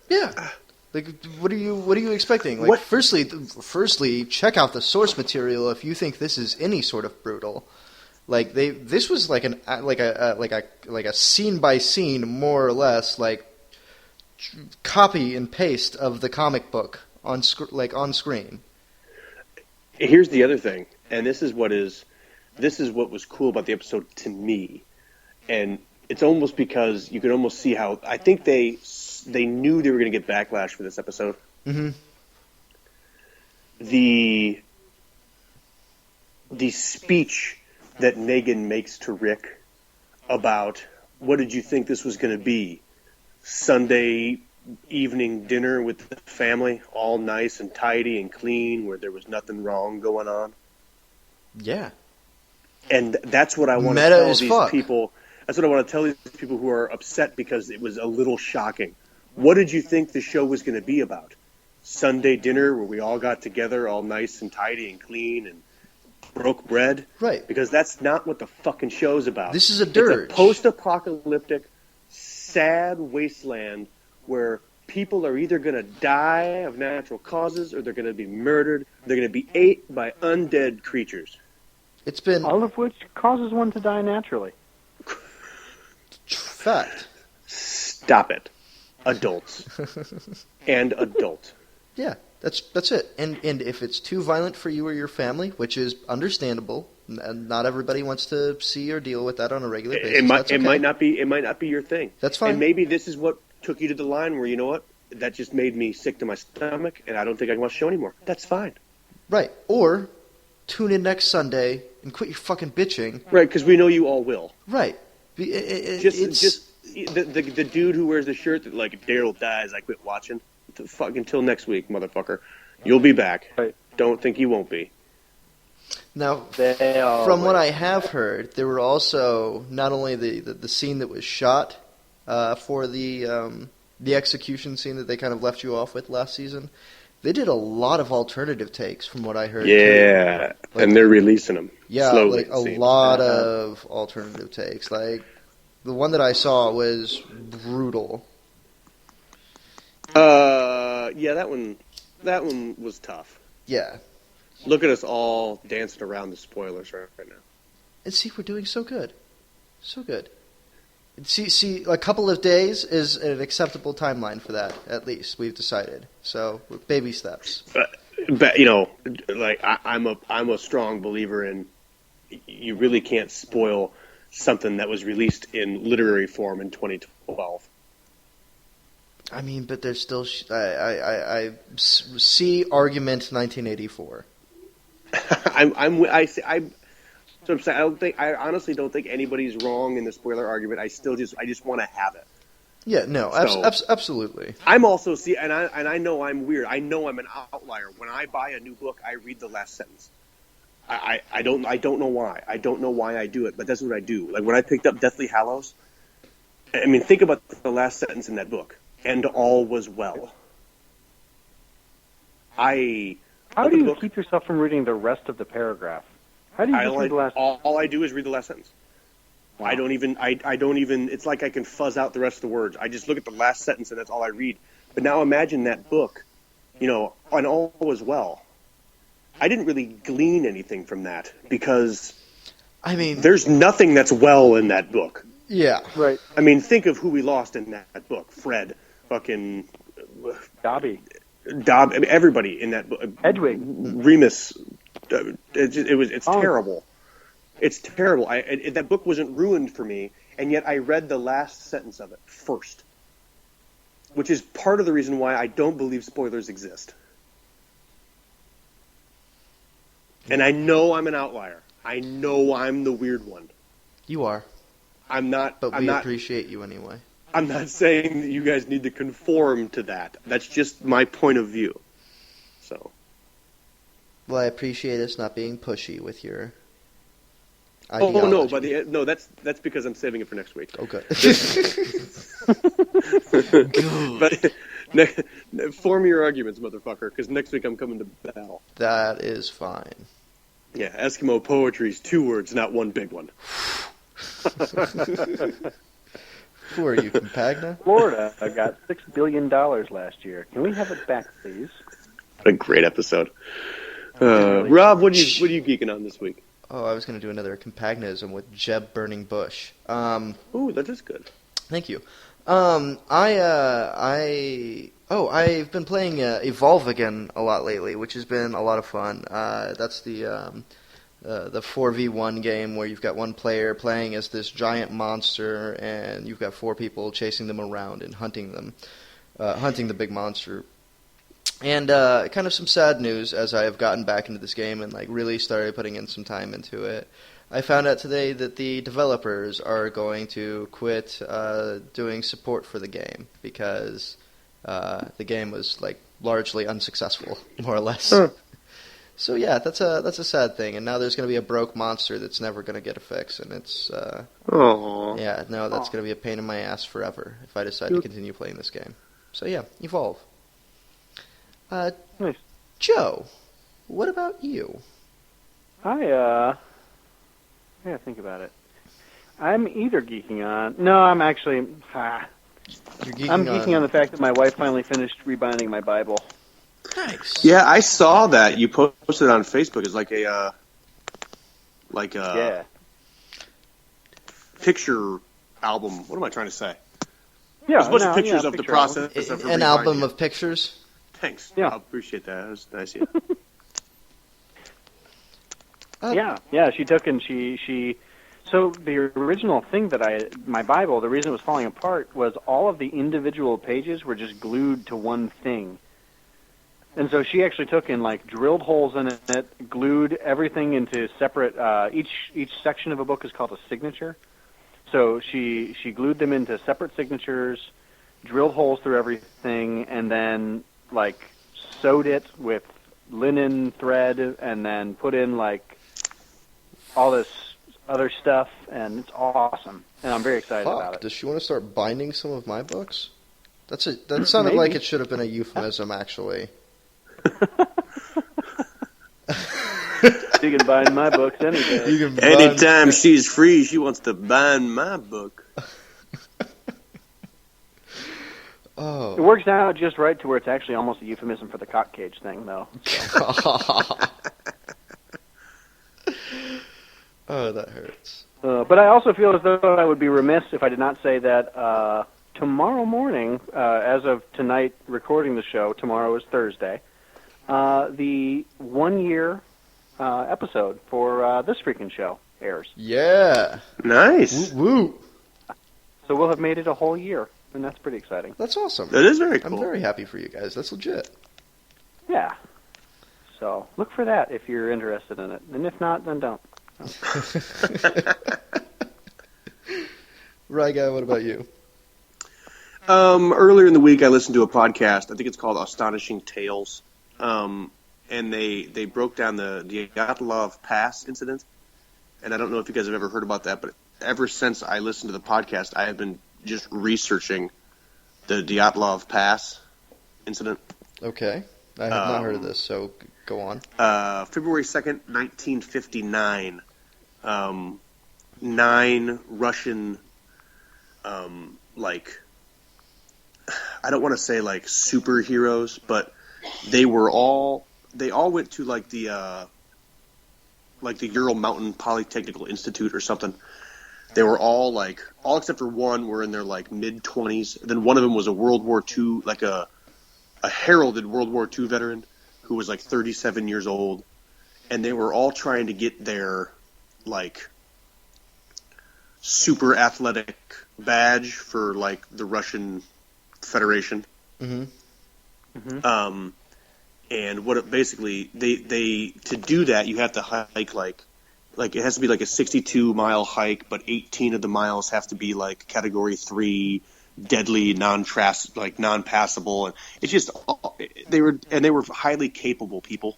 Yeah. Like, what are you expecting? Like, firstly, check out the source material if you think this is any sort of brutal. Like this was like a scene by scene, more or less, like copy and paste of the comic book on screen. Here's the other thing, and this is what was cool about the episode to me, and it's almost because you could almost see how I think they knew they were going to get backlash for this episode. Mm-hmm. The speech that Negan makes to Rick about what did you think this was going to be? Sunday evening dinner with the family, all nice and tidy and clean, where there was nothing wrong going on. Yeah. And that's what I want to tell these people. That's what I want to tell these people who are upset because it was a little shocking. What did you think the show was going to be about? Sunday dinner where we all got together all nice and tidy and clean and broke bread? Right. Because that's not what the fucking show's about. This is a dirge. It's a post-apocalyptic, sad wasteland where people are either going to die of natural causes or they're going to be murdered. They're going to be ate by undead creatures. It's been... all of which causes one to die naturally. Fact. Stop it. Adults. And adult. Yeah, that's it. And if it's too violent for you or your family, which is understandable, and not everybody wants to see or deal with that on a regular basis. It might not be your thing. That's fine. And maybe this is what took you to the line where, you know what, that just made me sick to my stomach, and I don't think I can watch the show anymore. That's fine. Right. Or tune in next Sunday and quit your fucking bitching. Right, because we know you all will. Right. Just the dude who wears the shirt that, like, if Daryl dies, I quit watching. Until next week, motherfucker. You'll be back. Right. Don't think you won't be. Now, from what I have heard, there were also not only the scene that was shot for the execution scene that they kind of left you off with last season. They did a lot of alternative takes, from what I heard. Yeah, and they're releasing them. Yeah, slowly, like a lot of alternative takes. Like the one that I saw was brutal. Yeah, that one was tough. Yeah. Look at us all dancing around the spoilers right now. And see, we're doing so good. So good. See, a couple of days is an acceptable timeline for that, at least, we've decided. So, baby steps. But you know, like I'm a strong believer in you really can't spoil something that was released in literary form in 2012. I mean, but there's still I see argument 1984. So I'm saying I honestly don't think anybody's wrong in the spoiler argument. I just want to have it. Yeah, no, absolutely. I'm also and I know I'm weird. I know I'm an outlier. When I buy a new book, I read the last sentence. I don't know why. I don't know why I do it, but that's what I do. Like when I picked up Deathly Hallows, I mean, think about the last sentence in that book. And all was well. How do you keep yourself from reading the rest of the paragraph? How do you just read the last? All I do is read the last sentence. Wow. I don't even. It's like I can fuzz out the rest of the words. I just look at the last sentence and that's all I read. But now imagine that book, on All Was Well. I didn't really glean anything from that because, there's nothing that's well in that book. Yeah. Right. Think of who we lost in that book. Fred, fucking Dobby. Everybody in that book. Hedwig. Remus. It's terrible. It's terrible. That book wasn't ruined for me, and yet I read the last sentence of it first, which is part of the reason why I don't believe spoilers exist. And I know I'm an outlier. I know I'm the weird one. You are. I'm not. But we appreciate you anyway. I'm not saying that you guys need to conform to that. That's just my point of view. So. Well, I appreciate us not being pushy with your ideology. ideology. No, that's because I'm saving it for next week. Okay. But form your arguments, motherfucker, because next week I'm coming to battle. That is fine. Yeah, Eskimo poetry's 2 words, not one big one. Who are you, Compagna? Florida got $6 billion last year. Can we have it back, please? What a great episode. Rob, what are you geeking on this week? Oh, I was going to do another Compagnism with Jeb Burning Bush. Ooh, that is good. Thank you. I've been playing Evolve again a lot lately, which has been a lot of fun. That's the 4v1 game where you've got one player playing as this giant monster, and you've got 4 people chasing them around and hunting the big monster. And kind of some sad news as I have gotten back into this game and really started putting in some time into it. I found out today that the developers are going to quit doing support for the game because the game was largely unsuccessful, more or less. So yeah, that's a sad thing. And now there's going to be a broke monster that's never going to get a fix, and it's that's going to be a pain in my ass forever if I decide to continue playing this game. So yeah, Evolve. Nice. Joe, what about you? I gotta think about it. I'm either geeking on. No, I'm actually. You're geeking I'm geeking on the fact that my wife finally finished rebinding my Bible. Nice. Yeah, I saw that you posted it on Facebook. It's like a picture album. What am I trying to say? Yeah, There's a bunch of pictures of the process. An album of pictures. Thanks. Yeah. I appreciate that. That was nice of you. Yeah. She took and she. So the original thing that my Bible, the reason it was falling apart was all of the individual pages were just glued to one thing. And so she actually took and drilled holes in it, glued everything into separate. Each section of a book is called a signature. So she glued them into separate signatures, drilled holes through everything, and then sewed it with linen thread, and then put in all this other stuff, and it's awesome. And I'm very excited about it. Does she want to start binding some of my books? That sounded like it should have been a euphemism, actually. You can bind my books anytime. Anytime she's free, she wants to bind my book. Oh. It works out just right to where it's actually almost a euphemism for the cock cage thing, though. Oh, that hurts. But I also feel as though I would be remiss if I did not say that tomorrow morning, as of tonight recording the show, tomorrow is Thursday, the 1-year episode for this freaking show airs. Yeah. Nice. Woo. So we'll have made it a whole year, and that's pretty exciting. That's awesome. That is very cool. I'm very happy for you guys. That's legit. Yeah. So look for that if you're interested in it. And if not, then don't. Ryguy, what about you? Earlier in the week, I listened to a podcast. I think it's called Astonishing Tales. And they broke down the Dyatlov Pass incident. And I don't know if you guys have ever heard about that, but ever since I listened to the podcast, I have been just researching the Dyatlov Pass incident. Okay. I have not heard of this, so go on. February 2nd, 1959. 9 Russian, like, I don't want to say like superheroes, but they all went to like the Ural Mountain Polytechnical Institute or something. They were all except for one were in their like mid-20s. Then one of them was a World War II, like a heralded World War II veteran who was like 37 years old. And they were all trying to get their like super athletic badge for like the Russian Federation. Mm-hmm. And what it basically they to do that you have to hike like it has to be like a 62-mile hike, but 18 of the miles have to be like category 3 deadly non-passable, and it's just they were highly capable people.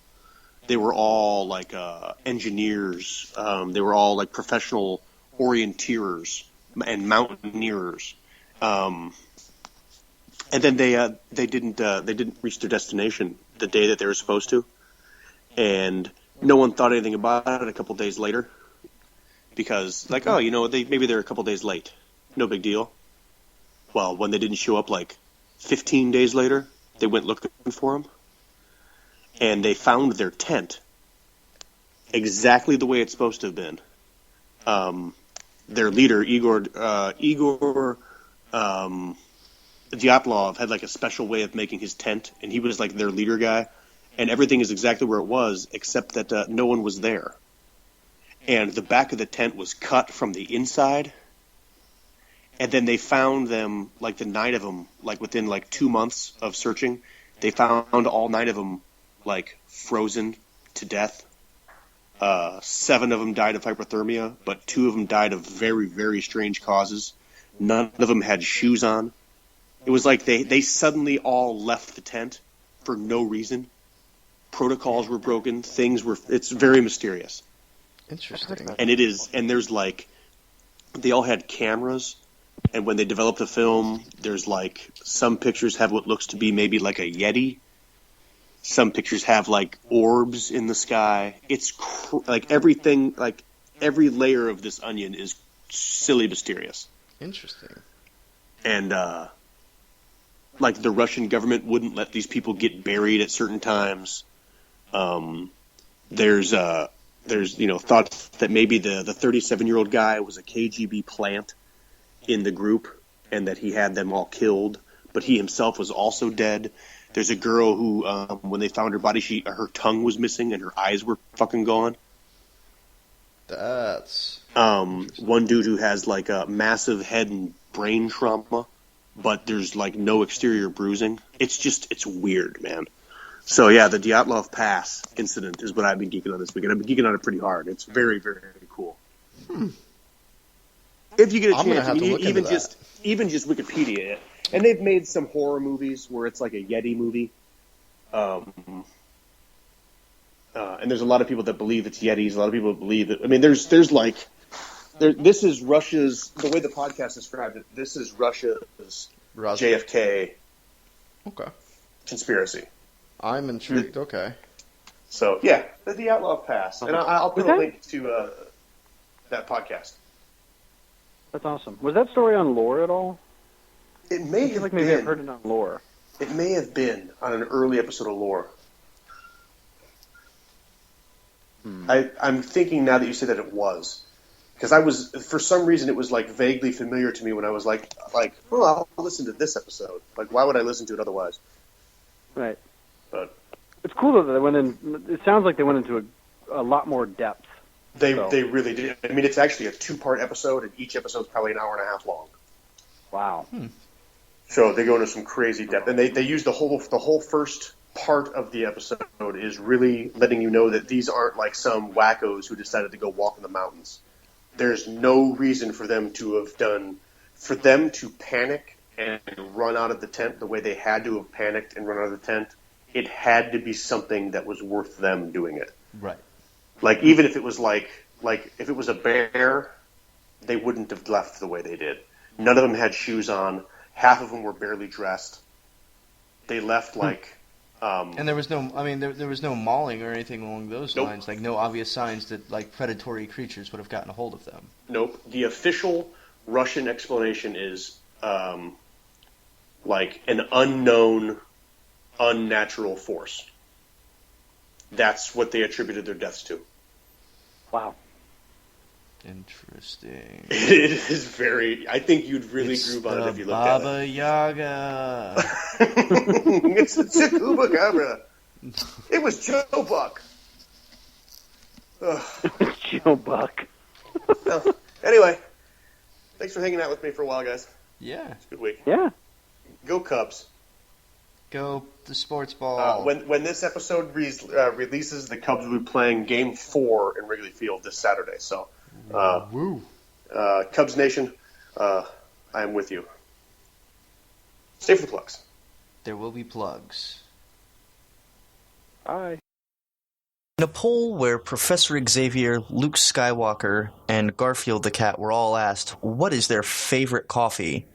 They were all like engineers. They were all like professional orienteers and mountaineers. And then they didn't reach their destination the day that they were supposed to, and no one thought anything about it a couple days later, because like, oh, maybe they're a couple days late, no big deal. Well, when they didn't show up like 15 days later, they went looking for them, and they found their tent exactly the way it's supposed to have been. Their leader, Igor Dyatlov, had like a special way of making his tent, and he was like their leader guy, and everything is exactly where it was, except that no one was there. And the back of the tent was cut from the inside, and then they found them, like the 9 of them, like within like 2 months of searching, they found all 9 of them like frozen to death. 7 of them died of hypothermia, but 2 of them died of very, very strange causes. None of them had shoes on. It was like they suddenly all left the tent for no reason. Protocols were broken. It's very mysterious. Interesting. And there's like, they all had cameras, and when they developed the film, there's like, some pictures have what looks to be maybe like a Yeti. Some pictures have like orbs in the sky. It's like everything, like every layer of this onion is silly mysterious. Interesting. And like the Russian government wouldn't let these people get buried at certain times. There's thoughts that maybe the 37-year-old guy was a KGB plant in the group, and that he had them all killed, but he himself was also dead. There's a girl who, when they found her body, her tongue was missing and her eyes were fucking gone. That's one dude who has like a massive head and brain trauma, but there's like no exterior bruising. It's weird, man. So yeah, the Dyatlov Pass incident is what I've been geeking on this weekend. I've been geeking on it pretty hard. It's very, very, very cool. If you get a chance, even just Wikipedia it. And they've made some horror movies where it's like a Yeti movie. And there's a lot of people that believe it's Yetis. A lot of people believe it. I mean, this is Russia's, the way the podcast described it, this is Russia's JFK conspiracy. I'm intrigued. Okay. So, yeah, the Outlaw Pass. And I'll put a link to that podcast. That's awesome. Was that story on Lore at all? It may have maybe I've heard it on Lore. It may have been on an early episode of Lore. I'm thinking now that you say that it was. Because for some reason, it was like vaguely familiar to me when I was like, well, I'll listen to this episode. Like, why would I listen to it otherwise? Right. But it's cool though that they went in. It sounds like they went into a lot more depth. They really did. I mean, it's actually a 2-part episode, and each episode's probably an hour and a half long. Wow. So they go into some crazy depth, and they use the whole first part of the episode is really letting you know that these aren't like some wackos who decided to go walk in the mountains. There's no reason for them to panic and run out of the tent the way they had to have panicked and run out of the tent. It had to be something that was worth them doing it. Right. Like, even if it was like if it was a bear, they wouldn't have left the way they did. None of them had shoes on. Half of them were barely dressed. They left like And there was no, I mean, there was no mauling or anything along those Nope. lines. Like no obvious signs that like predatory creatures would have gotten a hold of them. Nope. The official Russian explanation is like an unknown, unnatural force. That's what they attributed their deaths to. Wow. Interesting. It is very. I think you'd really It's groove on the it if you looked at Baba it. Yaga. It's the Chupacabra. It was Joe Buck. Ugh. Joe Buck. Well, anyway, thanks for hanging out with me for a while, guys. Yeah. It's a good week. Yeah. Go Cubs. Go the sports ball. When this episode releases, the Cubs will be playing Game 4 in Wrigley Field this Saturday. So, Woo. Cubs Nation, I am with you. Stay for the plugs. There will be plugs. Bye. In a poll where Professor Xavier, Luke Skywalker, and Garfield the cat were all asked, what is their favorite coffee?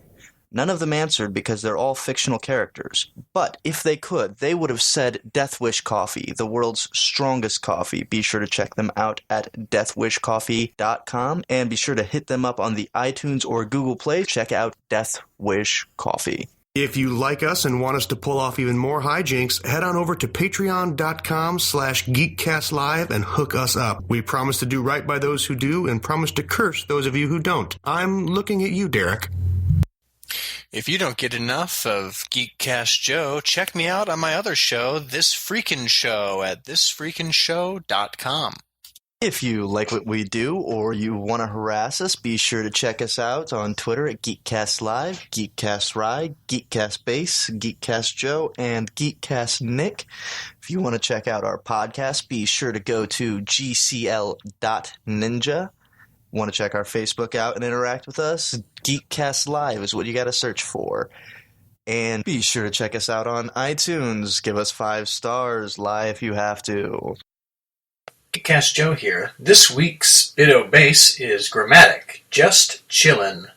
None of them answered because they're all fictional characters. But if they could, they would have said Death Wish Coffee, the world's strongest coffee. Be sure to check them out at deathwishcoffee.com and be sure to hit them up on the iTunes or Google Play. Check out Death Wish Coffee. If you like us and want us to pull off even more hijinks, head on over to patreon.com/geekcastlive and hook us up. We promise to do right by those who do and promise to curse those of you who don't. I'm looking at you, Derek. If you don't get enough of Geekcast Joe, check me out on my other show, This Freakin' Show, at thisfreakinshow.com. If you like what we do or you want to harass us, be sure to check us out on Twitter at Geekcast Live, Geekcast Rye, Geekcast Base, Geekcast Joe, and Geekcast Nick. If you want to check out our podcast, be sure to go to gcl.ninja. Want to check our Facebook out and interact with us? Geekcast Live is what you got to search for. And be sure to check us out on iTunes. Give us 5 stars. Lie if you have to. Geekcast Joe here. This week's bit o' bass is Grammatic, Just Chillin'.